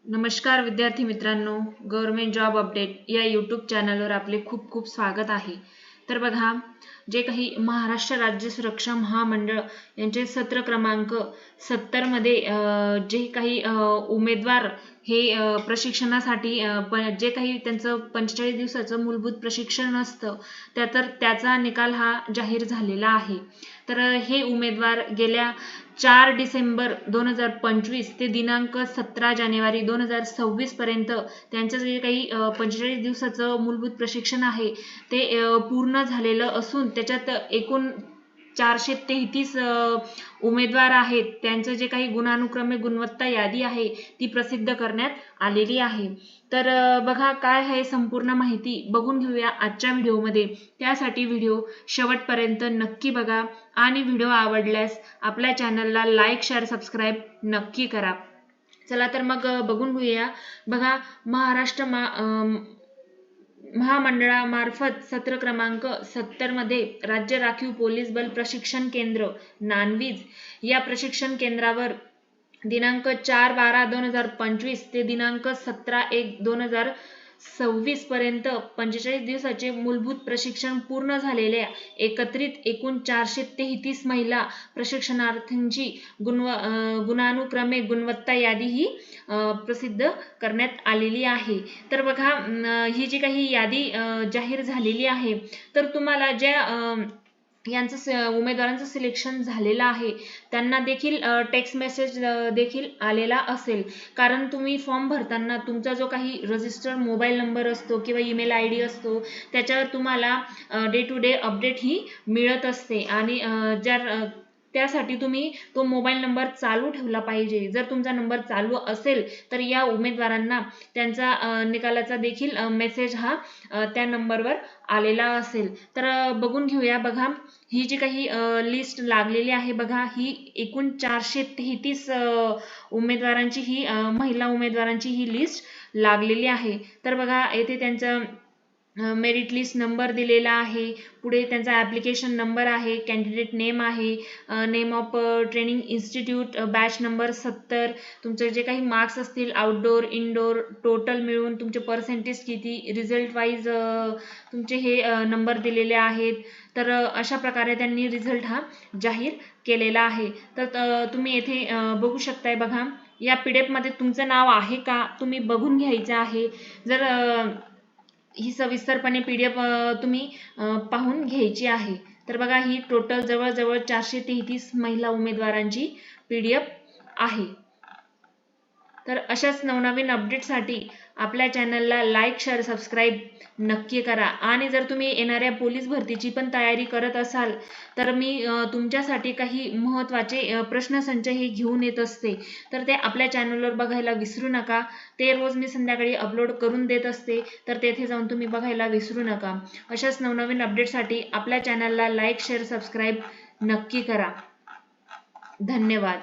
नमस्कार विद्यार्थी मित्रांनो, गव्हर्नमेंट जॉब अपडेट या यूट्यूब चॅनलवर आपले खूप खूप स्वागत आहे। तर बघा, जे काही महाराष्ट्र राज्य सुरक्षा महामंडळ यांचे सत्र क्रमांक 70 मध्ये जे काही उमेदवार हे प्रशिक्षणासाठी जे काही त्यांचं 45 दिवसाचं मूलभूत प्रशिक्षण असतं त्याचा निकाल हा जाहीर झालेला आहे। तर हे उमेदवार गेल्या 4 डिसेंबर 2025 ते दिनांक 17 जानेवारी 2026 पर्यंत त्यांचं जे काही 45 दिवसाचं मूलभूत प्रशिक्षण आहे ते पूर्ण झालेलं असून त्याच्यात एकूण 433 उमेदवार आहेत। त्यांचं जे काही गुणानुक्रमे गुणवत्ता यादी आहे ती प्रसिद्ध करण्यात आलेली आहे। तर बघा, काय आहे संपूर्ण माहिती बघून घेऊया आजच्या व्हिडिओमध्ये। त्यासाठी व्हिडिओ शेवटपर्यंत नक्की बघा आणि व्हिडिओ आवडल्यास आपल्या चॅनलला लाईक, शेअर, सबस्क्राईब नक्की करा। चला तर मग बघून घेऊया। बघा, महाराष्ट्र महामंडळामार्फत सत्र क्रमांक 70 मध्ये राज्य राखीव पोलीस बल प्रशिक्षण केंद्र नानवीज या प्रशिक्षण केंद्रावर दिनांक 4/12/2025 ते दिनांक 17/1/2026 पर्यंत 45 दिवसाचे मूलभूत प्रशिक्षण पूर्ण झालेल्या एकत्रित एकूण 433 महिला प्रशिक्षणार्थींची गुणानुक्रमे गुणवत्ता यादी ही प्रसिद्ध करण्यात आलेली आहे। तर बघा, ही जी काही यादी जाहीर झालेली आहे तर तुम्हाला ज्या उमेदवारांचं सिलेक्शन झालेलं आहे त्यांना देखील टेक्स्ट मेसेज देखील आलेला असेल, कारण तुम्ही फॉर्म भरताना तुमचा जो काही रजिस्टर्ड मोबाईल नंबर असतो किंवा ईमेल ID असतो त्याच्यावर तुम्हाला डे टू डे अपडेट ही मिळत असते आणि त्यासाठी तुम्ही तो मोबाईल नंबर चालू ठेवला पाहिजे। जर तुमचा नंबर चालू असेल तर या उमेदवारांना त्यांचा निकालाचा देखील मेसेज हा त्या नंबरवर आलेला असेल। तर बघून घेऊया। बघा, ही जी काही लिस्ट लागलेली आहे, बघा ही एकूण 433 उमेदवारांची ही महिला उमेदवारांची ही लिस्ट लागलेली आहे। तर बघा, येथे त्यांचं मेरिट लिस्ट नंबर दिलेला आहे, पुढे त्यांचा ॲप्लिकेशन नंबर आहे, कॅन्डिडेट नेम आहे, name of training institute, batch number 70, तुमचे जे काही मार्क्स असतील आउटडोर इनडोर टोटल मिळून तुमचे पर्सेंटेज किती, रिझल्ट वाईज तुमचे हे नंबर दिलेले आहेत। तर अशा प्रकारे त्यांनी रिझल्ट हा जाहीर केलेला आहे। तर तुम्ही येथे बघू शकताय। बघा, या PDF मध्ये तुमचं नाव आहे का तुम्ही बघून घ्यायचं आहे। जर ही सविस्तरपणे PDF तुम्ही पाहून घ्यायची आहे। तर बघा, ही टोटल जवळजवळ 433 महिला उमेदवारांची PDF आहे। तर अशाच नवनवीन अपडेटसाठी आपल्या चॅनलला लाईक, शेअर, सबस्क्राईब नक्की करा। आणि जर तुम्ही येणाऱ्या पोलीस भरतीची पण तयारी करत असाल तर मी तुमच्यासाठी काही महत्त्वाचे प्रश्नसंच हे घेऊन येत असते, तर ते आपल्या चॅनलवर बघायला विसरू नका। ते रोज मी संध्याकाळी अपलोड करून देत असते, तर तेथे जाऊन तुम्ही बघायला विसरू नका। अशाच नवनवीन अपडेटसाठी आपल्या चॅनलला लाईक, शेअर, सबस्क्राईब नक्की करा। धन्यवाद।